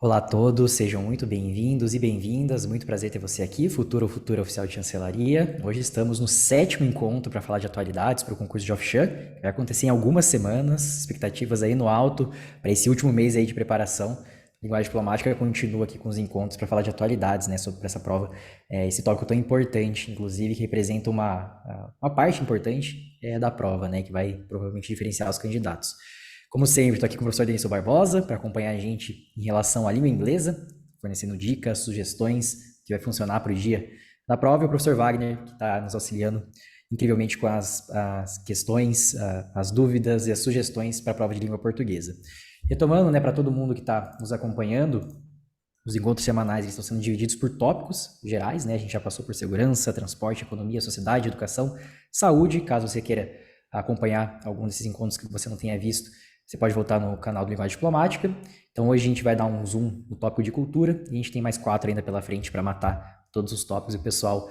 Olá a todos, sejam muito bem-vindos e bem-vindas. Muito prazer ter você aqui, futuro ou futura oficial de chancelaria. Hoje estamos no sétimo encontro para falar de atualidades para o concurso de Ofchan, que vai acontecer em algumas semanas, expectativas aí no alto para esse último mês aí de preparação. Linguagem diplomática continua aqui com os encontros para falar de atualidades, né, sobre essa prova, esse tópico tão importante, inclusive, que representa uma parte importante da prova, né, que vai provavelmente diferenciar os candidatos. Como sempre, estou aqui com o professor Denilson Barbosa para acompanhar a gente em relação à língua inglesa, fornecendo dicas, sugestões que vai funcionar para o dia da prova, e o professor Wagner, que está nos auxiliando incrivelmente com as questões, as dúvidas e as sugestões para a prova de língua portuguesa. Retomando, né, para todo mundo que está nos acompanhando, os encontros semanais estão sendo divididos por tópicos gerais, né? A gente já passou por segurança, transporte, economia, sociedade, educação, saúde. Caso você queira acompanhar algum desses encontros que você não tenha visto, você pode voltar no canal do Linguagem Diplomática. Então hoje a gente vai dar um zoom no tópico de cultura e a gente tem mais 4 ainda pela frente para matar todos os tópicos e o pessoal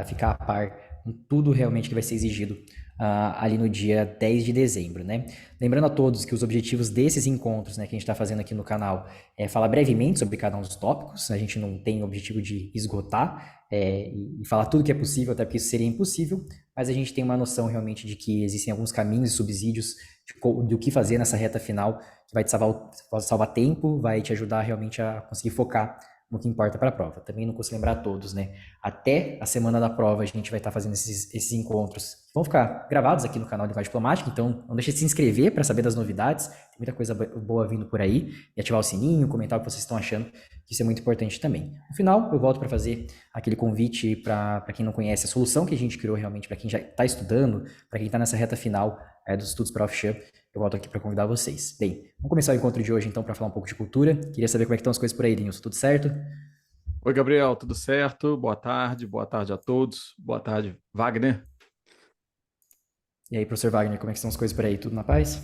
ficar a par com tudo realmente que vai ser exigido ali no dia 10 de dezembro, né? Lembrando a todos que os objetivos desses encontros, né, que a gente está fazendo aqui no canal é falar brevemente sobre cada um dos tópicos. A gente não tem o objetivo de esgotar e falar tudo que é possível, até porque isso seria impossível, mas a gente tem uma noção realmente de que existem alguns caminhos e subsídios do que fazer nessa reta final, que vai te salvar tempo, vai te ajudar realmente a conseguir focar no que importa para a prova. Também não custa lembrar a todos, né? Até a semana da prova a gente vai estar fazendo esses encontros. Vão ficar gravados aqui no canal de Linguagem Diplomática, então não deixe de se inscrever para saber das novidades. Tem muita coisa boa vindo por aí. E ativar o sininho, comentar o que vocês estão achando, que isso é muito importante também. No final, eu volto para fazer aquele convite para quem não conhece a solução que a gente criou realmente, para quem já está estudando, para quem está nessa reta final dos estudos para Ofchan. Eu volto aqui para convidar vocês. Bem, vamos começar o encontro de hoje então para falar um pouco de cultura. Queria saber como é que estão as coisas por aí, Linhos. Tudo certo? Oi, Gabriel, tudo certo? Boa tarde a todos. Boa tarde, Wagner. E aí, professor Wagner, como é que estão as coisas por aí? Tudo na paz?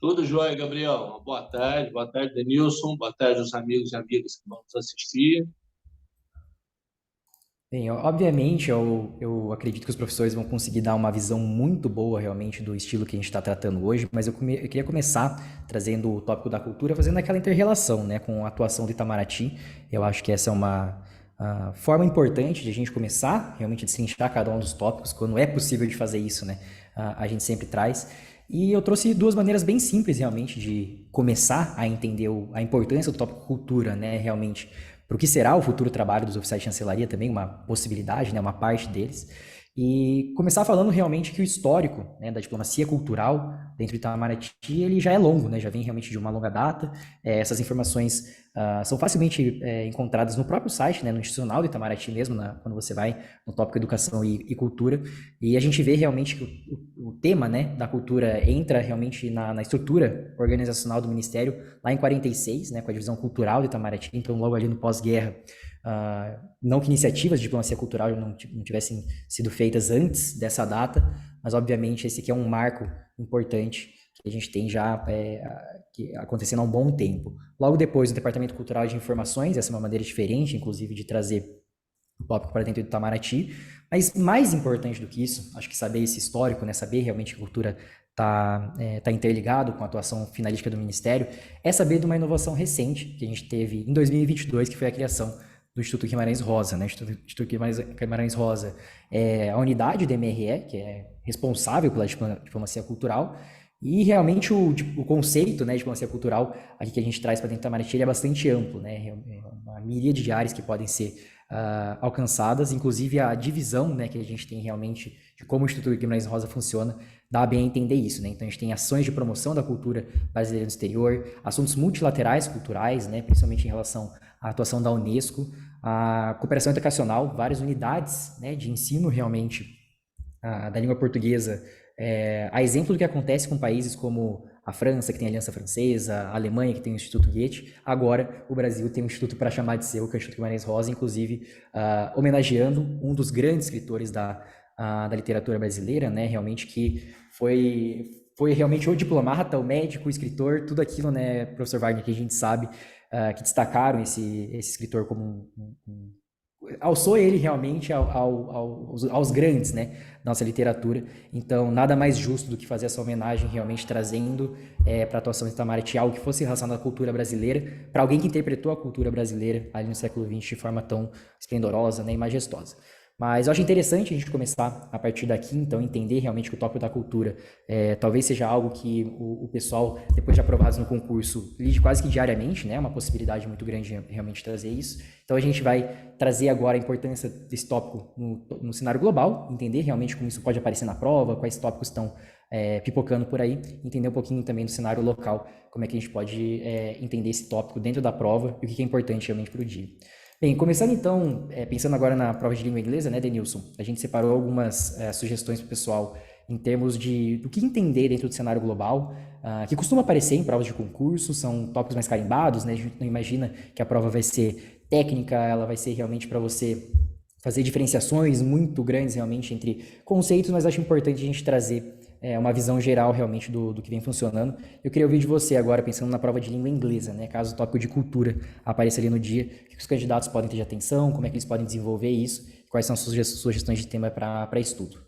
Tudo jóia, Gabriel. Uma boa tarde, Denilson, boa tarde aos amigos e amigas que vão nos assistir. Bem, obviamente, eu acredito que os professores vão conseguir dar uma visão muito boa realmente do estilo que a gente está tratando hoje, mas eu queria começar trazendo o tópico da cultura, fazendo aquela inter-relação, né, com a atuação do Itamaraty. Eu acho que essa é uma forma importante de a gente começar realmente a destrinchar cada um dos tópicos, quando é possível de fazer isso, né, a gente sempre traz. E eu trouxe duas maneiras bem simples realmente de começar a entender a importância do tópico cultura, né, realmente para o que será o futuro trabalho dos oficiais de chancelaria também, uma possibilidade, né, uma parte deles, e começar falando realmente que o histórico, né, da diplomacia cultural dentro do Itamaraty, ele já é longo, né, já vem realmente de uma longa data. Essas informações são facilmente encontradas no próprio site, né, no institucional do Itamaraty mesmo, quando você vai no tópico educação e cultura, e a gente vê realmente que o tema, né, da cultura entra realmente na estrutura organizacional do Ministério lá em 46, né, com a divisão cultural do Itamaraty, então logo ali no pós-guerra. Não que iniciativas de diplomacia cultural não tivessem sido feitas antes dessa data, mas obviamente esse aqui é um marco importante que a gente tem já acontecendo há um bom tempo. Logo depois, o Departamento Cultural de Informações, essa é uma maneira diferente, inclusive, de trazer o tópico para dentro do Itamaraty, mas mais importante do que isso, acho que saber esse histórico, né, saber realmente que a cultura tá interligado com a atuação finalística do Ministério, é saber de uma inovação recente que a gente teve em 2022, que foi a criação do Instituto Guimarães Rosa, né? Instituto Guimarães Rosa é a unidade do MRE, que é responsável pela diplomacia cultural, e realmente o conceito, né, de diplomacia cultural aqui que a gente traz para dentro da Itamaraty é bastante amplo, né? É uma miríade de áreas que podem ser alcançadas, inclusive a divisão, né, que a gente tem realmente de como o Instituto Guimarães Rosa funciona, dá bem a entender isso, né? Então a gente tem ações de promoção da cultura brasileira no exterior, assuntos multilaterais culturais, né, principalmente em relação à atuação da Unesco, a cooperação educacional, várias unidades, né, de ensino realmente da língua portuguesa, a exemplo do que acontece com países como a França, que tem a Aliança Francesa, a Alemanha, que tem o Instituto Goethe, agora o Brasil tem um instituto para chamar de seu, que é o Instituto Guimarães Rosa, inclusive homenageando um dos grandes escritores da literatura brasileira, né, realmente que foi realmente o diplomata, o médico, o escritor, tudo aquilo, né, professor Wagner, que a gente sabe que destacaram esse escritor como alçou ele realmente aos grandes, né, da nossa literatura. Então, nada mais justo do que fazer essa homenagem realmente trazendo para a atuação de Itamaraty algo que fosse relacionado à cultura brasileira, para alguém que interpretou a cultura brasileira ali no século XX de forma tão esplendorosa, né, e majestosa. Mas eu acho interessante a gente começar a partir daqui, então, entender realmente que o tópico da cultura talvez seja algo que o pessoal, depois de aprovados no concurso, lide quase que diariamente, né? Uma possibilidade muito grande de realmente trazer isso. Então, a gente vai trazer agora a importância desse tópico no cenário global, entender realmente como isso pode aparecer na prova, quais tópicos estão pipocando por aí, entender um pouquinho também do cenário local, como é que a gente pode entender esse tópico dentro da prova e o que é importante realmente para o dia. Bem, começando então, pensando agora na prova de língua inglesa, né, Denilson? A gente separou algumas sugestões para o pessoal em termos do que entender dentro do cenário global, que costuma aparecer em provas de concurso, são tópicos mais carimbados, né? A gente não imagina que a prova vai ser técnica, ela vai ser realmente para você fazer diferenciações muito grandes realmente entre conceitos, mas acho importante a gente trazer uma visão geral realmente do que vem funcionando. Eu queria ouvir de você agora, pensando na prova de língua inglesa, né? Caso o tópico de cultura apareça ali no dia, o que os candidatos podem ter de atenção, como é que eles podem desenvolver isso, quais são as sugestões de tema para estudo.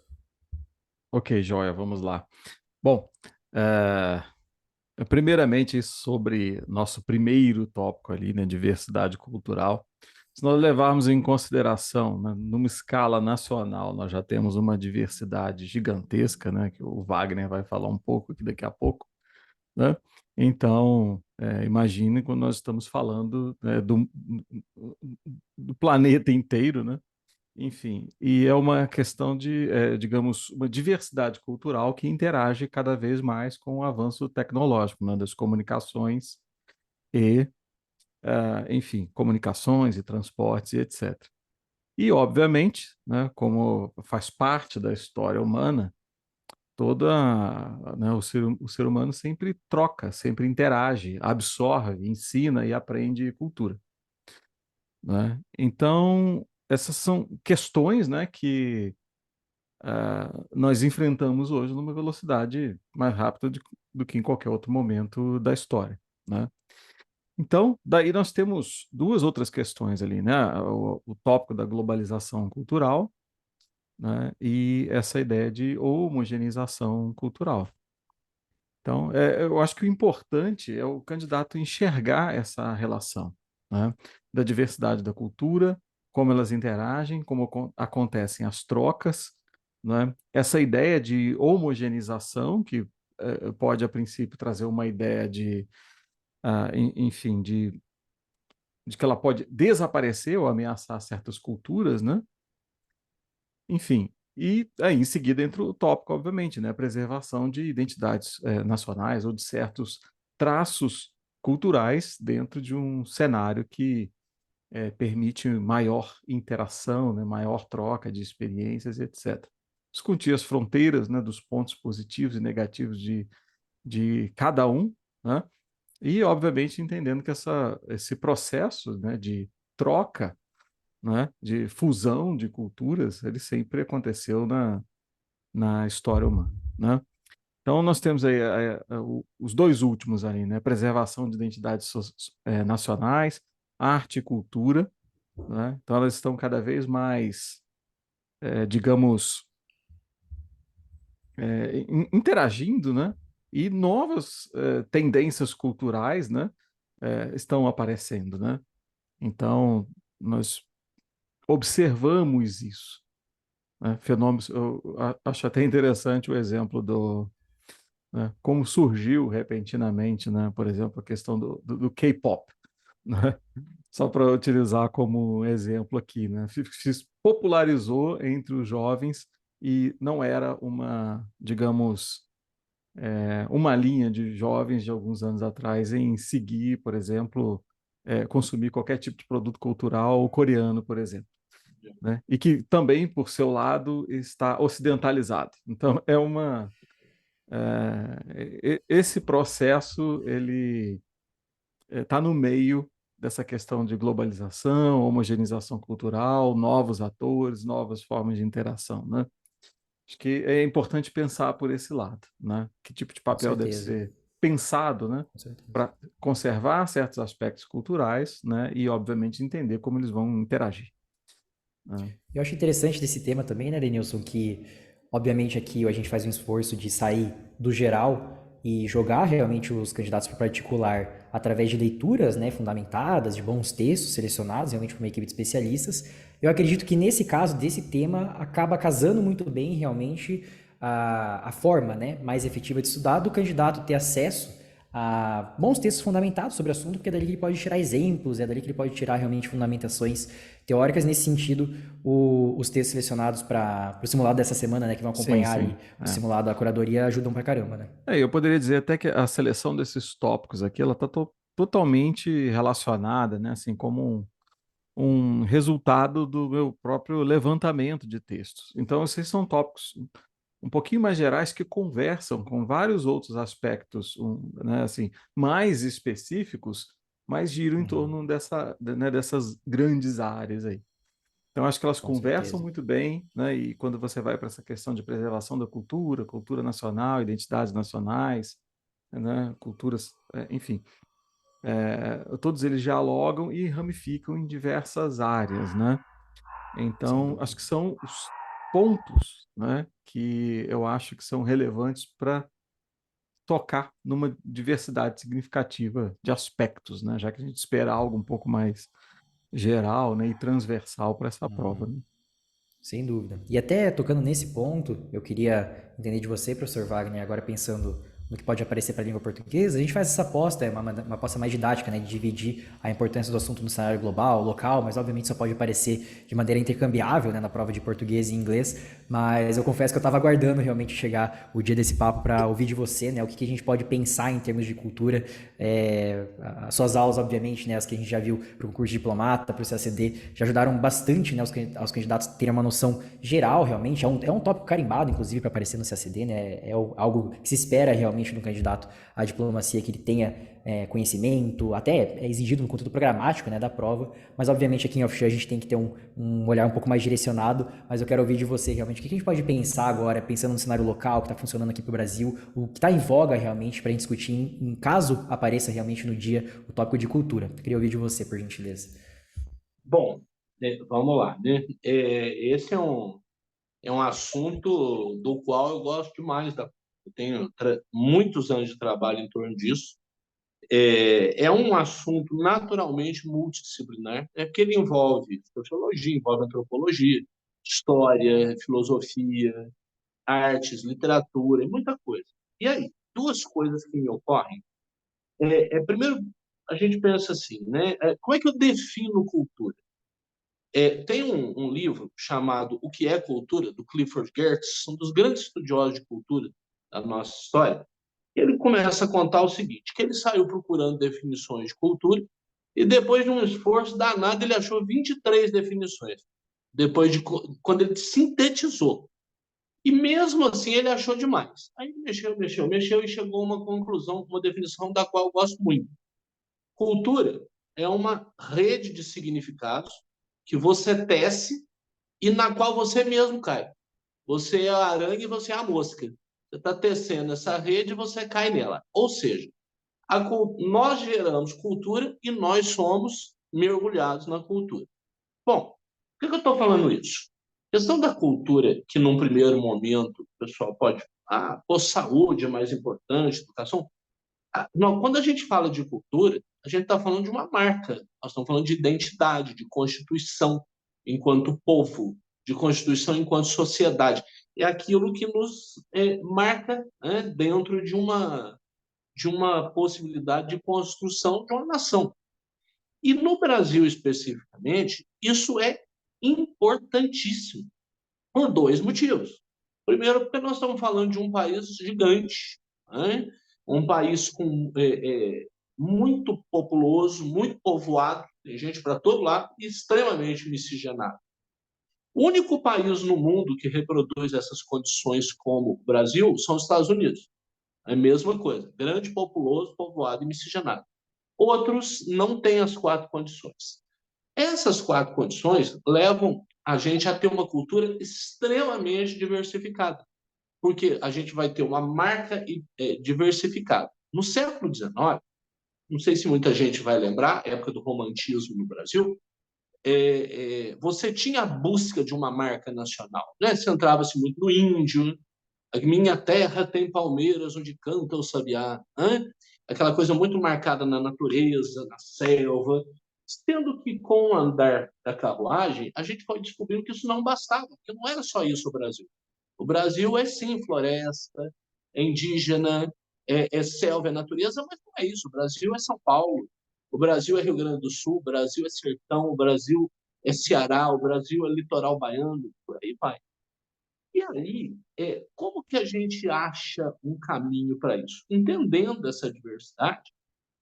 Ok, joia, vamos lá. Bom, eh, primeiramente sobre nosso primeiro tópico ali, né, diversidade cultural. Se nós levarmos em consideração, né, numa escala nacional, nós já temos uma diversidade gigantesca, né, que o Wagner vai falar um pouco aqui daqui a pouco, né? Então, imagine quando nós estamos falando, né, do planeta inteiro, né? Enfim, e é uma questão de, digamos, uma diversidade cultural que interage cada vez mais com o avanço tecnológico, né, das comunicações e, enfim, comunicações e transportes e etc. E, obviamente, né, como faz parte da história humana, né, o ser humano sempre troca, sempre interage, absorve, ensina e aprende cultura, né? Então, essas são questões, né, que nós enfrentamos hoje numa velocidade mais rápida do que em qualquer outro momento da história, né? Então, daí nós temos duas outras questões ali, né? O tópico da globalização cultural, né? E essa ideia de homogeneização cultural. Então, eu acho que o importante é o candidato enxergar essa relação, né, da diversidade da cultura, como elas interagem, como acontecem as trocas, né, essa ideia de homogeneização, que pode, a princípio, trazer uma ideia de, enfim, de que ela pode desaparecer ou ameaçar certas culturas, né? Enfim, e aí em seguida entra o tópico, obviamente, né, a preservação de identidades nacionais ou de certos traços culturais dentro de um cenário que permite maior interação, né, maior troca de experiências, etc. Discutir as fronteiras, né, dos pontos positivos e negativos de cada um, né, e, obviamente, entendendo que esse processo, né, de troca, né, de fusão de culturas, ele sempre aconteceu na história humana, né? Então, nós temos aí os dois últimos ali, né? Preservação de identidades nacionais, arte e cultura, né? Então, elas estão cada vez mais, digamos, interagindo, né? E novas tendências culturais, né? Estão aparecendo, né? Então, nós observamos isso, né? Fenômenos, eu acho até interessante o exemplo né, como surgiu repentinamente, né, por exemplo, a questão do K-pop, né? Só para utilizar como exemplo aqui, né? Se popularizou entre os jovens e não era digamos, uma linha de jovens de alguns anos atrás em seguir, por exemplo, consumir qualquer tipo de produto cultural coreano, por exemplo, né? E que também, por seu lado, está ocidentalizado. Então, esse processo ele está no meio dessa questão de globalização, homogeneização cultural, novos atores, novas formas de interação, né? Acho que é importante pensar por esse lado, né? Que tipo de Com papel deve certeza, ser pensado, né? com certeza. Para conservar certos aspectos culturais, né? E, obviamente, entender como eles vão interagir. né? Eu acho interessante desse tema também, né, Denilson, que obviamente aqui a gente faz um esforço de sair do geral e jogar realmente os candidatos para particular através de leituras, né, fundamentadas, de bons textos selecionados realmente por uma equipe de especialistas. Eu acredito que nesse caso desse tema acaba casando muito bem realmente a forma, né, mais efetiva de estudar do candidato ter acesso a bons textos fundamentados sobre o assunto, porque é dali que ele pode tirar exemplos, é dali que ele pode tirar realmente fundamentações teóricas. Nesse sentido, os textos selecionados para o simulado dessa semana, né, que vão Sim, acompanhar sim. ali o simulado da curadoria, ajudam pra caramba, né? Eu poderia dizer até que a seleção desses tópicos aqui, ela está totalmente relacionada, né, assim, como um resultado do meu próprio levantamento de textos. Então, esses são tópicos um pouquinho mais gerais que conversam com vários outros aspectos, né, assim, mais específicos, mas giram em torno né, dessas grandes áreas aí. Então, acho que elas Com conversam certeza. muito bem, né? E quando você vai para essa questão de preservação da cultura, cultura nacional, identidades nacionais, né? Culturas, enfim, todos eles dialogam e ramificam em diversas áreas, né? Sem Então, dúvida. acho que são os pontos, né? Que eu acho que são relevantes para tocar numa diversidade significativa de aspectos, né? Já que a gente espera algo um pouco mais geral, né? E transversal para essa prova, né? Sem dúvida. E até tocando nesse ponto, eu queria entender de você, professor Wagner, agora pensando no que pode aparecer para a língua portuguesa, a gente faz essa aposta, é uma aposta mais didática, né, de dividir a importância do assunto no cenário global, local, mas obviamente só pode aparecer de maneira intercambiável, né, na prova de português e inglês, mas eu confesso que eu estava aguardando realmente chegar o dia desse papo para ouvir de você, né, o que a gente pode pensar em termos de cultura, as suas aulas, obviamente, né, as que a gente já viu para o concurso de diplomata, para o CACD, já ajudaram bastante, né, os candidatos a terem uma noção geral, realmente, é um tópico carimbado, inclusive, para aparecer no CACD, né, algo que se espera realmente de um candidato à diplomacia, que ele tenha conhecimento, até é exigido no conteúdo programático, né, da prova, mas obviamente aqui em Offshore a gente tem que ter um olhar um pouco mais direcionado, mas eu quero ouvir de você realmente, o que a gente pode pensar agora, pensando no cenário local que está funcionando aqui para o Brasil, o que está em voga realmente para a gente discutir, em caso apareça realmente no dia o tópico de cultura. Eu queria ouvir de você, por gentileza. Bom, vamos lá, né? Esse é um assunto do qual eu gosto demais. Eu tenho muitos anos de trabalho em torno disso. É um assunto naturalmente multidisciplinar, porque ele envolve sociologia, envolve antropologia, história, filosofia, artes, literatura, muita coisa. E aí, duas coisas que me ocorrem. Primeiro, a gente pensa assim, né? Como é que eu defino cultura? Tem um livro chamado O que é Cultura, do Clifford Geertz, um dos grandes estudiosos de cultura da nossa história. Ele começa a contar o seguinte, que ele saiu procurando definições de cultura e depois de um esforço danado ele achou 23 definições, depois de quando ele sintetizou. E mesmo assim ele achou demais. Aí mexeu e chegou a uma conclusão, uma definição da qual eu gosto muito. Cultura é uma rede de significados que você tece e na qual você mesmo cai. Você é a aranha e você é a mosca. Você está tecendo essa rede e você cai nela. Ou seja, nós geramos cultura e nós somos mergulhados na cultura. Bom, por que eu estou falando isso? A questão da cultura, que num primeiro momento o pessoal pode. Saúde é mais importante, educação. Não, quando a gente fala de cultura, a gente está falando de uma marca. Nós estamos falando de identidade, de constituição enquanto povo, de constituição enquanto sociedade. É aquilo que nos marca, né, dentro de uma possibilidade de construção de uma nação. E no Brasil, especificamente, isso é importantíssimo, por dois motivos. Primeiro, porque nós estamos falando de um país gigante, né? Um país com muito populoso, muito povoado, tem gente para todo lado, e extremamente miscigenado. O único país no mundo que reproduz essas condições como o Brasil são os Estados Unidos. É a mesma coisa, grande, populoso, povoado e miscigenado. Outros não têm as quatro condições. Essas quatro condições levam a gente a ter uma cultura extremamente diversificada, porque a gente vai ter uma marca diversificada. No século XIX, não sei se muita gente vai lembrar, época do romantismo no Brasil, você tinha a busca de uma marca nacional, né? Centrava-se muito no índio, a minha terra tem palmeiras onde canta o sabiá, né? Aquela coisa muito marcada na natureza, na selva, sendo que com o andar da carruagem a gente foi descobrindo que isso não bastava, que não era só isso o Brasil. O Brasil é sim floresta, é indígena, é selva, é natureza, mas não é isso. O Brasil é São Paulo, o Brasil é Rio Grande do Sul, o Brasil é sertão, o Brasil é Ceará, o Brasil é litoral baiano, por aí vai. E aí, como que a gente acha um caminho para isso? Entendendo essa diversidade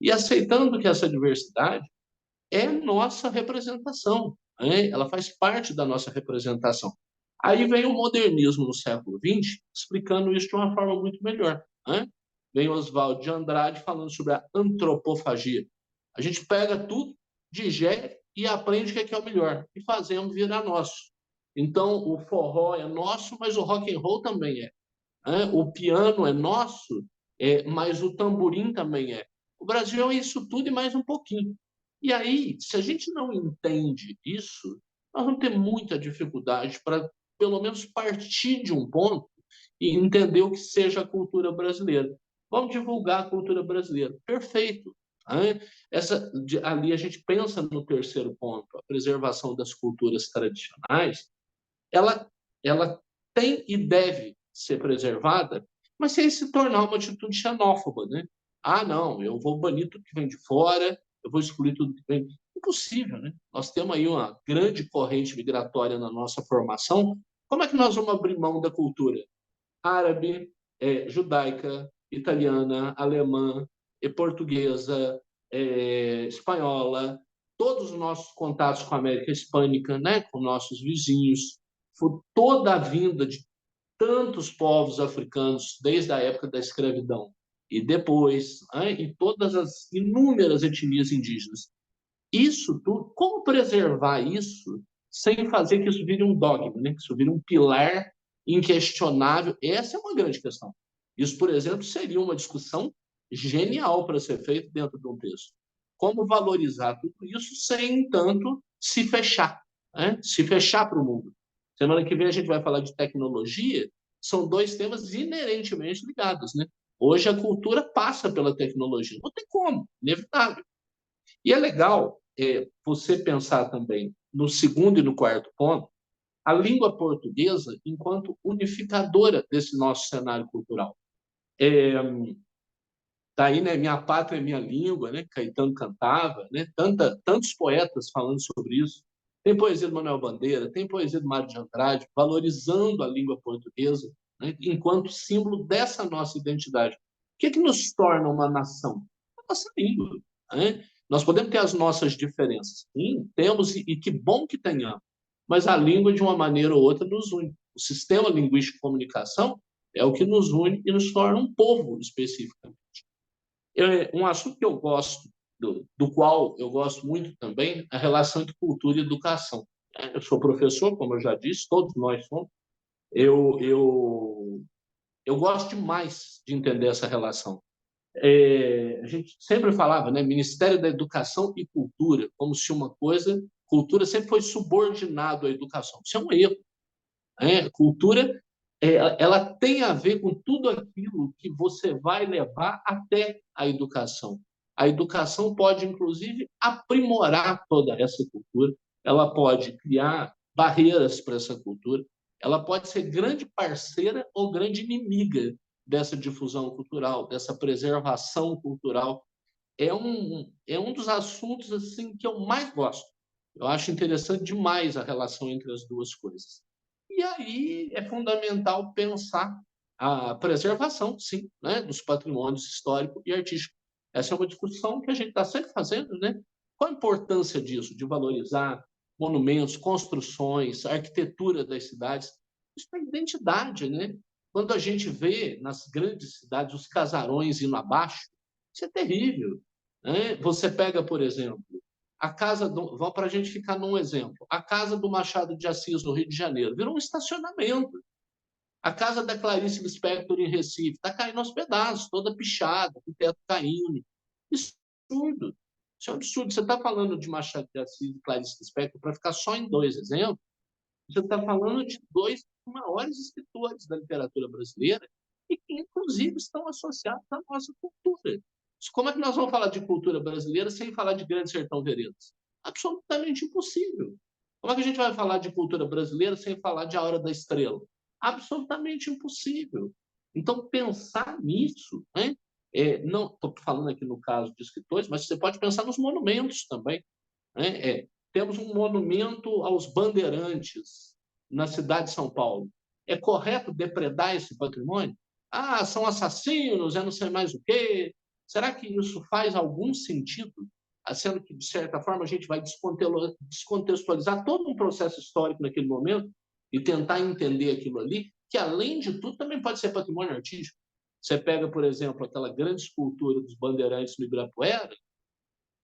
e aceitando que essa diversidade é nossa representação, né? Ela faz parte da nossa representação. Aí vem o modernismo no século XX, explicando isso de uma forma muito melhor, né? Vem Oswald de Andrade falando sobre a antropofagia. A gente pega tudo, digere e aprende o que é o melhor, e fazemos virar nosso. Então, o forró é nosso, mas o rock and roll também é. Né? O piano é nosso, mas o tamborim também é. O Brasil é isso tudo e mais um pouquinho. E aí, se a gente não entende isso, nós vamos ter muita dificuldade para, pelo menos, partir de um ponto e entender o que seja a cultura brasileira. Vamos divulgar a cultura brasileira. Perfeito. Né? Ali a gente pensa no terceiro ponto, a preservação das culturas tradicionais, ela, ela tem e deve ser preservada, mas sem se tornar uma atitude xenófoba, né? Ah, não, eu vou banir tudo que vem de fora, eu vou excluir tudo que vem. Impossível, né? Nós temos aí uma grande corrente migratória na nossa formação. Como é que nós vamos abrir mão da cultura árabe, judaica, italiana, alemã, portuguesa, espanhola, todos os nossos contatos com a América Hispânica, né, com nossos vizinhos, foi toda a vinda de tantos povos africanos desde a época da escravidão e depois, né, e todas as inúmeras etnias indígenas. Isso tudo, como preservar isso sem fazer que isso vire um dogma, né? Que isso vire um pilar inquestionável? Essa é uma grande questão. Isso, por exemplo, seria uma discussão genial para ser feita dentro de um texto. Como valorizar tudo isso sem, tanto, se fechar, né? Se fechar para o mundo. Semana que vem a gente vai falar de tecnologia, são dois temas inerentemente ligados, né? Hoje a cultura passa pela tecnologia, não tem como, inevitável. E é legal você pensar também no segundo e no quarto ponto, a língua portuguesa enquanto unificadora desse nosso cenário cultural. Daí, né, minha pátria é minha língua, né? Caetano cantava, né? Tantos poetas falando sobre isso. Tem poesia do Manuel Bandeira, tem poesia do Mário de Andrade, valorizando a língua portuguesa, né, enquanto símbolo dessa nossa identidade. O que nos torna uma nação? A nossa língua. Né? Nós podemos ter as nossas diferenças. Sim, temos, e que bom que tenhamos. Mas a língua, de uma maneira ou outra, nos une. O sistema linguístico de comunicação é o que nos une e nos torna um povo especificamente. Um assunto que eu gosto, do qual eu gosto muito também, é a relação entre cultura e educação. Eu sou professor, como eu já disse, todos nós somos. Eu gosto demais de entender essa relação. A gente sempre falava, né, Ministério da Educação e Cultura, como se uma coisa, cultura sempre foi subordinado à educação. Isso é um erro. Né? Cultura, ela tem a ver com tudo aquilo que você vai levar até a educação. A educação pode, inclusive, aprimorar toda essa cultura, ela pode criar barreiras para essa cultura, ela pode ser grande parceira ou grande inimiga dessa difusão cultural, dessa preservação cultural. É um dos assuntos assim que eu mais gosto. Eu acho interessante demais a relação entre as duas coisas. E aí é fundamental pensar a preservação, sim, né, dos patrimônios histórico e artístico. Essa é uma discussão que a gente está sempre fazendo, né? Qual a importância disso, de valorizar monumentos, construções, a arquitetura das cidades? Isso é identidade, né? Quando a gente vê nas grandes cidades os casarões indo abaixo, isso é terrível. Né? Você pega, por exemplo, a casa do, vamos para a gente ficar num exemplo, a casa do Machado de Assis no Rio de Janeiro virou um estacionamento. A casa da Clarice Lispector em Recife está caindo aos pedaços, toda pichada, com o teto caindo. Isso é absurdo. Isso é um absurdo. Você está falando de Machado de Assis e Clarice Lispector, para ficar só em dois exemplos, você está falando de dois maiores escritores da literatura brasileira e que, inclusive, estão associados à nossa cultura. Como é que nós vamos falar de cultura brasileira sem falar de Grande Sertão Veredas? Absolutamente impossível. Como é que a gente vai falar de cultura brasileira sem falar de A Hora da Estrela? Absolutamente impossível. Então, pensar nisso, né? Não estou falando aqui no caso de escritores, mas você pode pensar nos monumentos também. Né? Temos um monumento aos bandeirantes na cidade de São Paulo. É correto depredar esse patrimônio? Ah, são assassinos, não sei mais o quê. Será que isso faz algum sentido? Sendo que, de certa forma, a gente vai descontextualizar todo um processo histórico naquele momento e tentar entender aquilo ali, que, além de tudo, também pode ser patrimônio artístico. Você pega, por exemplo, aquela grande escultura dos bandeirantes no Ibirapuera,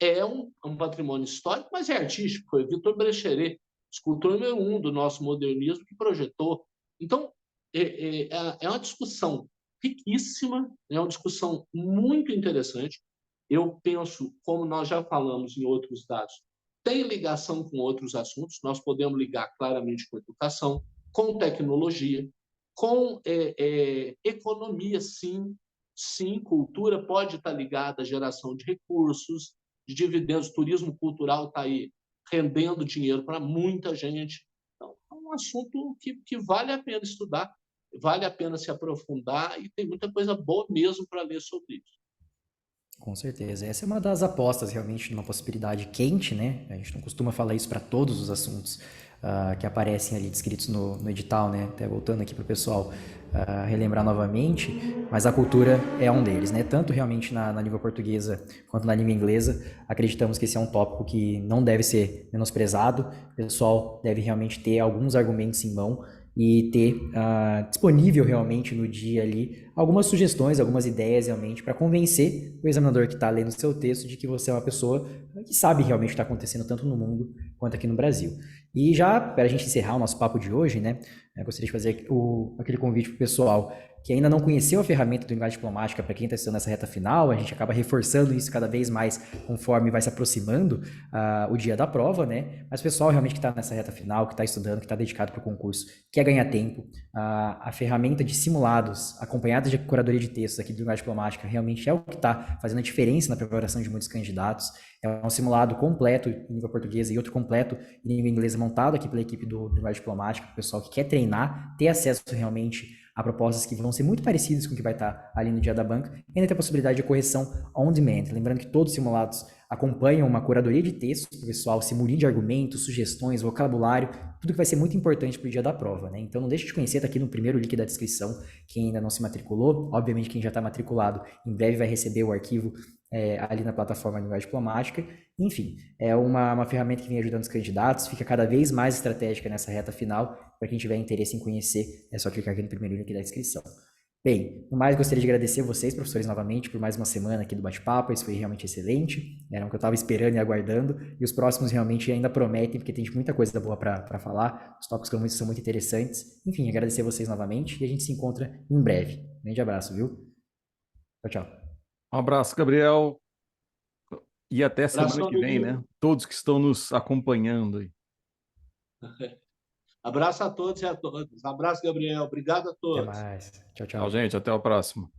é um patrimônio histórico, mas é artístico. Foi Vitor Brecheret, escultor número 1 do nosso modernismo, que projetou. Então, é uma discussão riquíssima, é uma discussão muito interessante. Eu penso, como nós já falamos em outros dados, tem ligação com outros assuntos. Nós podemos ligar claramente com educação, com tecnologia, com economia, sim. Sim, cultura pode estar ligada à geração de recursos, de dividendos. Turismo cultural está aí rendendo dinheiro para muita gente. Então, é um assunto que vale a pena estudar, vale a pena se aprofundar e tem muita coisa boa mesmo para ler sobre isso. Com certeza. Essa é uma das apostas realmente numa possibilidade quente, né? A gente não costuma falar isso para todos os assuntos que aparecem ali descritos no edital, né? Até voltando aqui para o pessoal relembrar novamente, mas a cultura é um deles, né? Tanto realmente na língua portuguesa quanto na língua inglesa, acreditamos que esse é um tópico que não deve ser menosprezado. O pessoal deve realmente ter alguns argumentos em mão e ter disponível realmente no dia ali algumas sugestões, algumas ideias realmente para convencer o examinador que está lendo o seu texto de que você é uma pessoa que sabe realmente o que está acontecendo tanto no mundo quanto aqui no Brasil. E já para a gente encerrar o nosso papo de hoje, né, eu gostaria de fazer aquele convite para o pessoal que ainda não conheceu a ferramenta do Linguagem Diplomática, para quem está estudando nessa reta final, a gente acaba reforçando isso cada vez mais conforme vai se aproximando o dia da prova, né? Mas o pessoal realmente que está nessa reta final, que está estudando, que está dedicado para o concurso, quer ganhar tempo, a ferramenta de simulados, acompanhada de curadoria de textos aqui do Linguagem Diplomática, realmente é o que está fazendo a diferença na preparação de muitos candidatos. É um simulado completo em língua portuguesa e outro completo em língua inglesa montado aqui pela equipe do Linguagem Diplomática, para o pessoal que quer treinar, ter acesso realmente a propostas que vão ser muito parecidas com o que vai estar ali no dia da banca, e ainda tem a possibilidade de correção on demand. Lembrando que todos os simulados acompanham uma curadoria de textos para o pessoal, simulinho de argumentos, sugestões, vocabulário, tudo que vai ser muito importante para o dia da prova, né? Então não deixe de conhecer, tá aqui no primeiro link da descrição, quem ainda não se matriculou. Obviamente quem já está matriculado, em breve vai receber o arquivo ali na plataforma Linguagem Diplomática. Enfim, é uma ferramenta que vem ajudando os candidatos, fica cada vez mais estratégica nessa reta final. Para quem tiver interesse em conhecer, é só clicar aqui no primeiro link da descrição. Bem, no mais, gostaria de agradecer vocês, professores, novamente, por mais uma semana aqui do bate-papo. Isso foi realmente excelente. Era o que eu estava esperando e aguardando. E os próximos realmente ainda prometem, porque tem muita coisa boa para falar. Os tópicos são muito interessantes. Enfim, agradecer vocês novamente e a gente se encontra em breve. Um grande abraço, viu? Tchau, tchau. Um abraço, Gabriel. E até semana que vem, né? Todos que estão nos acompanhando aí. Abraço a todos e a todas. Abraço, Gabriel. Obrigado a todos. Até mais. Tchau, tchau. Tchau, gente. Até o próximo.